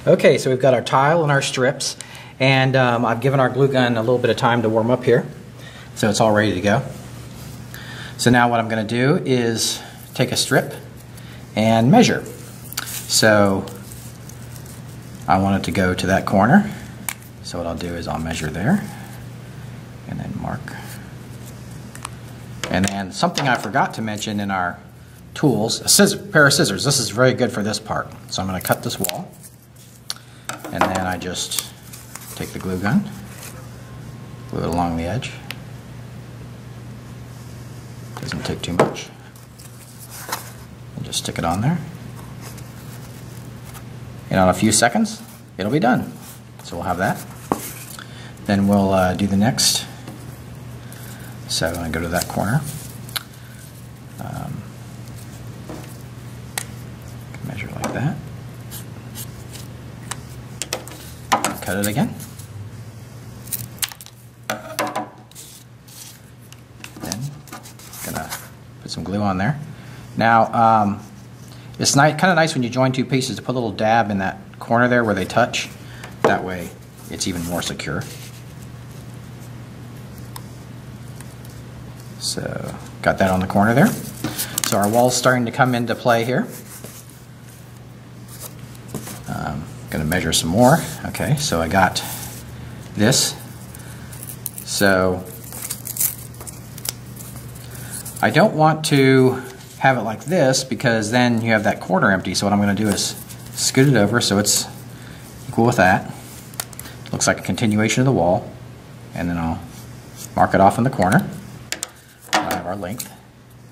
Okay, so we've got our tile and our strips, and I've given our glue gun a little bit of time to warm up here, so it's all ready to go. So now what I'm going to do is take a strip and measure. So I want it to go to that corner, so what I'll do is I'll measure there and then mark. And then something I forgot to mention in our tools, a pair of scissors. This is very good for this part. So I'm going to cut this wall, and then I just take the glue gun, glue it along the edge. Doesn't take too much. And just stick it on there. And in a few seconds, it'll be done. So we'll have that. Then we'll do the next. So I'm going to go to that corner. Measure like that. Cut it again. Then gonna put some glue on there. Now it's kind of nice when you join two pieces to put a little dab in that corner there where they touch. That way it's even more secure. So got that on the corner there. So our wall's starting to come into play here. Going to measure some more. Okay, so I got this. So I don't want to have it like this because then you have that corner empty. So what I'm going to do is scoot it over so it's equal with that. Looks like a continuation of the wall. And then I'll mark it off in the corner. I have our length.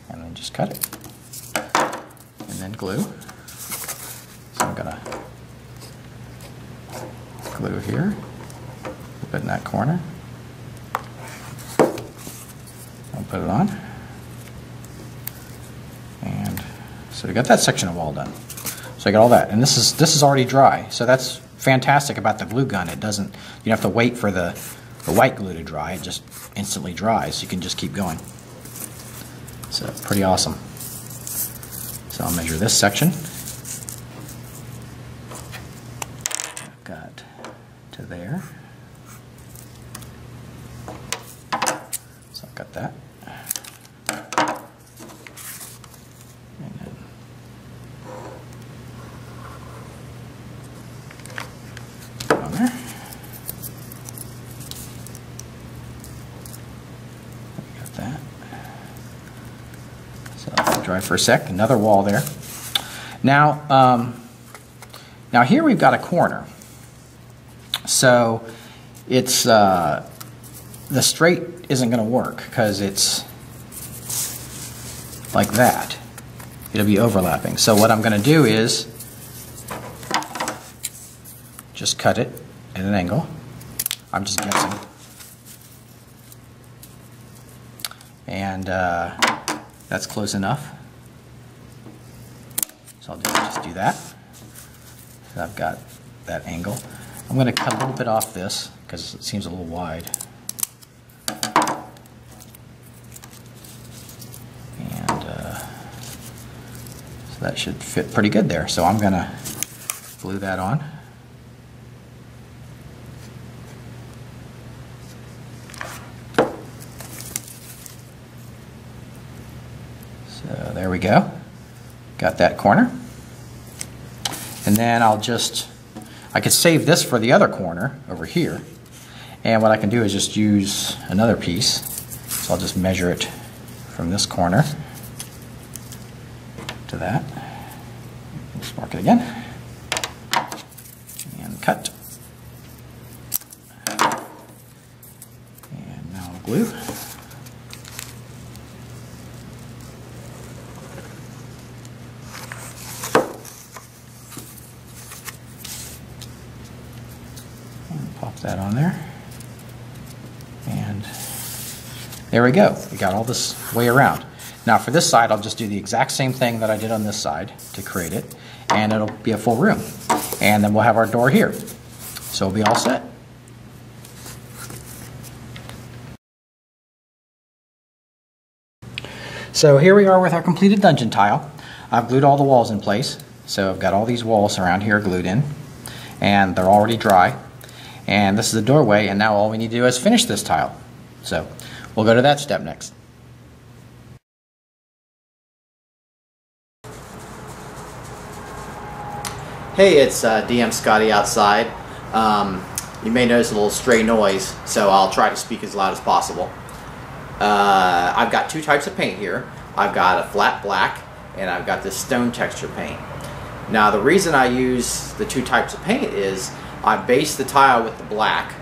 And then just cut it. And then glue. So I'm going to glue here, put it in that corner. I'll put it on. And so we got that section of wall done. So I got all that, and this is already dry. So that's fantastic about the glue gun. It doesn't, you don't have to wait for the white glue to dry. It just instantly dries. You can just keep going. So pretty awesome. So I'll measure this section. I've got to there. So I've got that. And then on there. Got that. So I'll let it dry for a sec. Another wall there. Now, now here we've got a corner. So it's the straight isn't going to work because it's like that. It'll be overlapping. So what I'm going to do is just cut it at an angle. I'm just guessing. And that's close enough. So I'll just do that. So I've got that angle. I'm going to cut a little bit off this because it seems a little wide. And so that should fit pretty good there. So I'm going to glue that on. So there we go. Got that corner. And then I could save this for the other corner over here, and what I can do is just use another piece. So I'll just measure it from this corner to that. Just mark it again and cut. And now I'll glue. Pop that on there, and there we go. We got all this way around. Now for this side, I'll just do the exact same thing that I did on this side to create it, and it'll be a full room. And then we'll have our door here. So we'll be all set. So here we are with our completed dungeon tile. I've glued all the walls in place. So I've got all these walls around here glued in. and they're already dry. And this is the doorway, and now all we need to do is finish this tile. So we'll go to that step next. Hey, it's DM Scotty outside. You may notice a little stray noise, so I'll try to speak as loud as possible. I've got two types of paint here. I've got a flat black, and I've got this stone texture paint. Now the reason I use the two types of paint is I base the tile with the black,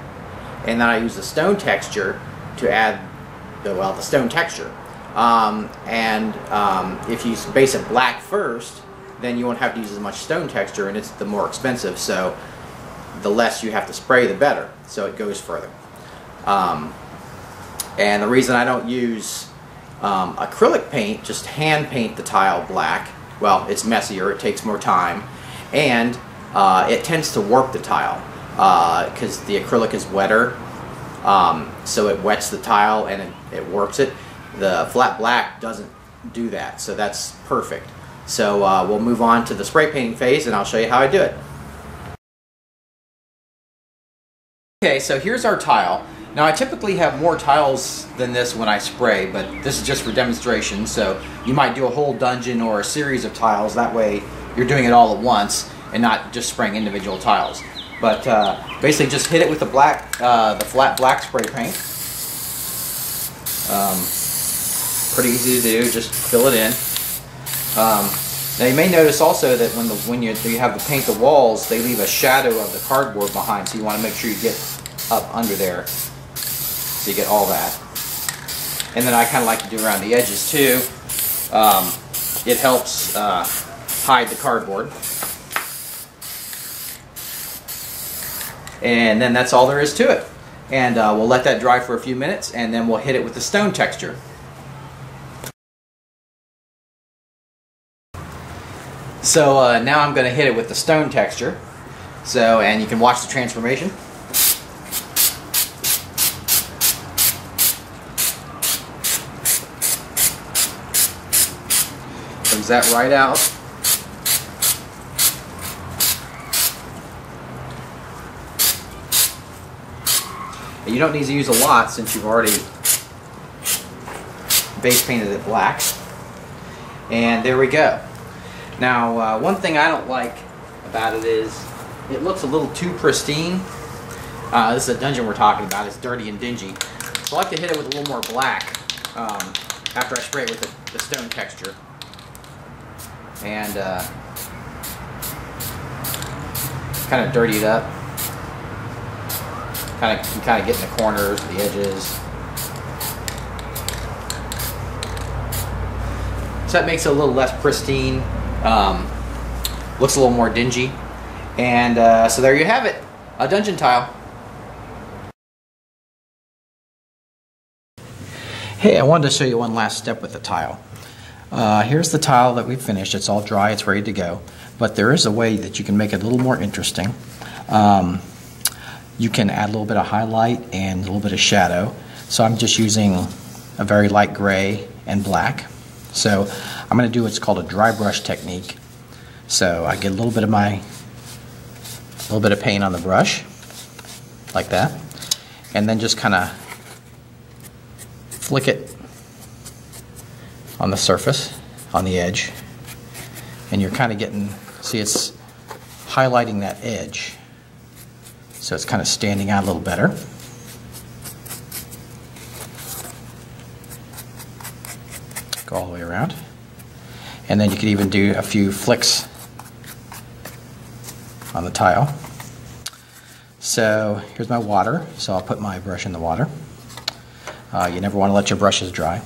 and then I use the stone texture to add the stone texture. If you base it black first, then you won't have to use as much stone texture, and it's the more expensive, so the less you have to spray, the better, so it goes further. And the reason I don't use acrylic paint, just hand paint the tile black, well, it's messier, it takes more time, and it tends to warp the tile because the acrylic is wetter, so it wets the tile and it warps it. The flat black doesn't do that, so that's perfect. So we'll move on to the spray painting phase, and I'll show you how I do it. Okay, so here's our tile. Now I typically have more tiles than this when I spray, but this is just for demonstration, so you might do a whole dungeon or a series of tiles. That way you're doing it all at once and not just spraying individual tiles. But basically just hit it with the flat black spray paint. Pretty easy to do, just fill it in. Now you may notice also that when you have to paint the walls, they leave a shadow of the cardboard behind, so you want to make sure you get up under there so you get all that. And then I kind of like to do around the edges too. It helps hide the cardboard. And then that's all there is to it. And we'll let that dry for a few minutes, and then we'll hit it with the stone texture. So now I'm going to hit it with the stone texture. So, and you can watch the transformation. Brings that right out. You don't need to use a lot since you've already base painted it black. And there we go. Now, one thing I don't like about it is it looks a little too pristine. This is a dungeon we're talking about. It's dirty and dingy. So I like to hit it with a little more black after I spray it with the stone texture. And kind of dirty it up. Kind of get in the corners, the edges. So that makes it a little less pristine. Looks a little more dingy. And so there you have it, a dungeon tile. Hey, I wanted to show you one last step with the tile. Here's the tile that we finished. It's all dry, it's ready to go. But there is a way that you can make it a little more interesting. You can add a little bit of highlight and a little bit of shadow. So I'm just using a very light gray and black. So I'm going to do what's called a dry brush technique. So I get a little bit of paint on the brush, like that, and then just kind of flick it on the surface, on the edge, and you're kind of getting, see, it's highlighting that edge, so it's kind of standing out a little better. Go all the way around, and then you could even do a few flicks on the tile. So here's my water, so I'll put my brush in the water. You never want to let your brushes dry.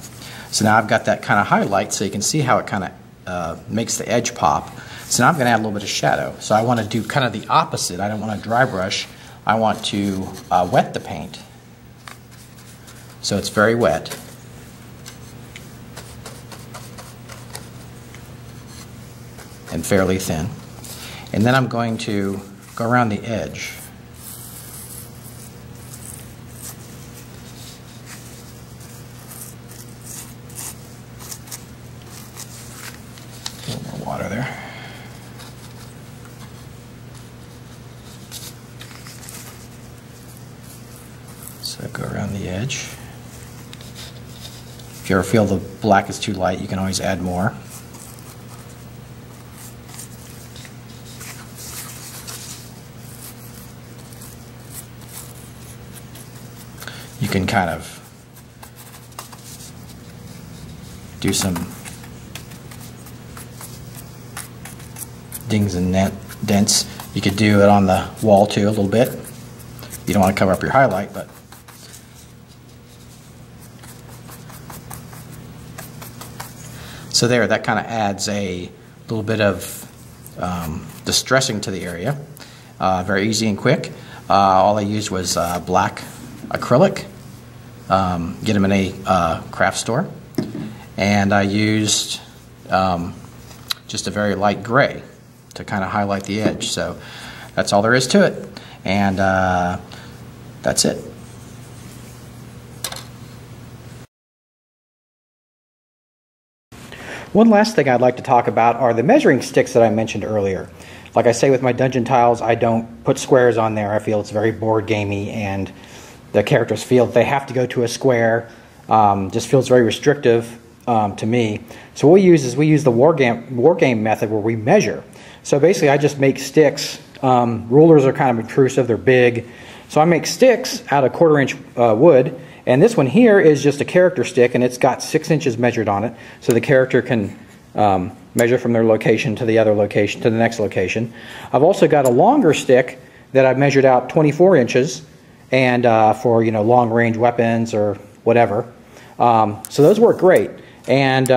So now I've got that kind of highlight, so you can see how it kind of makes the edge pop. So now I'm going to add a little bit of shadow. So I want to do kind of the opposite. I don't want to dry brush. I want to wet the paint. So it's very wet. And fairly thin. And then I'm going to go around the edge. A little more water there. So go around the edge. If you ever feel the black is too light, you can always add more. You can kind of do some dings and dents. You could do it on the wall too a little bit. You don't want to cover up your highlight, but so there, that kind of adds a little bit of distressing to the area. Very easy and quick. All I used was black acrylic. Get them in a craft store. And I used just a very light gray to kind of highlight the edge. So that's all there is to it. And that's it. One last thing I'd like to talk about are the measuring sticks that I mentioned earlier. Like I say with my dungeon tiles, I don't put squares on there. I feel it's very board gamey, and the characters feel that they have to go to a square. Just feels very restrictive to me. So what we use is the war game method where we measure. So basically I just make sticks. Rulers are kind of intrusive, they're big. So I make sticks out of 1/4 inch wood. And this one here is just a character stick, and it's got 6 inches measured on it, so the character can measure from their location to the other location to the next location. I've also got a longer stick that I've measured out 24 inches, and for long range weapons or whatever. So those work great, and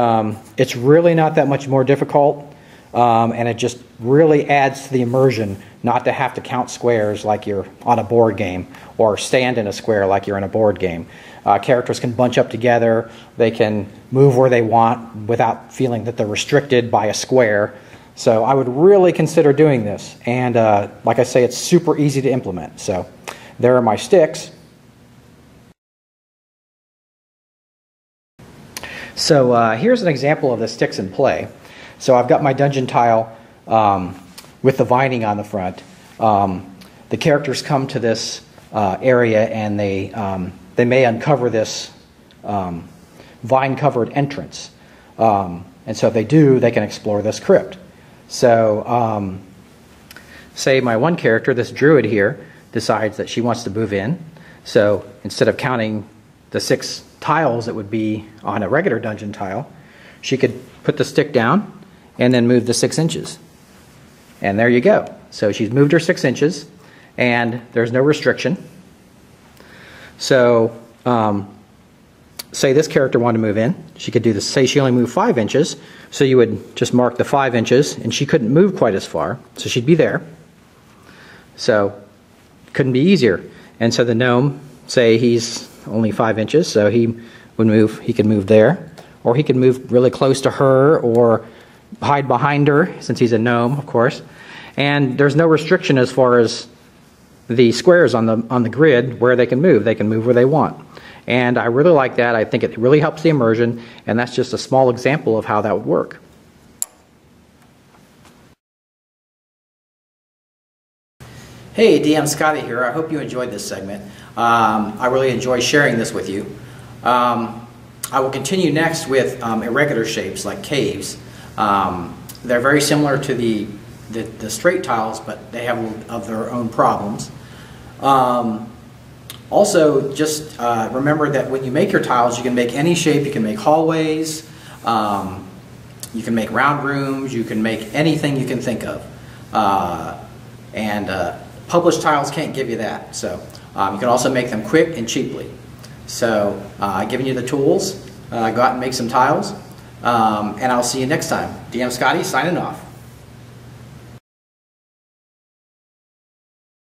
it's really not that much more difficult, and it just really adds to the immersion not to have to count squares like you're on a board game, or stand in a square like you're in a board game. Characters can bunch up together, they can move where they want without feeling that they're restricted by a square. So I would really consider doing this, and like I say, it's super easy to implement. So there are my sticks. So here's an example of the sticks in play. So I've got my dungeon tile with the vining on the front. The characters come to this area, and they may uncover this vine-covered entrance. And so if they do, they can explore this crypt. So say my one character, this druid here, decides that she wants to move in. So instead of counting the 6 tiles that would be on a regular dungeon tile, she could put the stick down and then move the 6 inches. And there you go. So she's moved her 6 inches, and there's no restriction. So say this character wanted to move in, she could do this. Say she only moved 5 inches, so you would just mark the 5 inches, and she couldn't move quite as far, so she'd be there. So couldn't be easier. And so the gnome, say he's only 5 inches, so he would move. He could move there, or he could move really close to her, or hide behind her, since he's a gnome, of course. And there's no restriction as far as the squares on the grid where they can move. They can move where they want. And I really like that. I think it really helps the immersion, and that's just a small example of how that would work. Hey, DM Scotty here. I hope you enjoyed this segment. I really enjoy sharing this with you. I will continue next with irregular shapes like caves. They're very similar to the straight tiles, but they have of their own problems. Also, just remember that when you make your tiles, you can make any shape. You can make hallways, you can make round rooms, you can make anything you can think of. Published tiles can't give you that. So you can also make them quick and cheaply. So I've given you the tools. Go out and make some tiles. And I'll see you next time. DM Scotty signing off.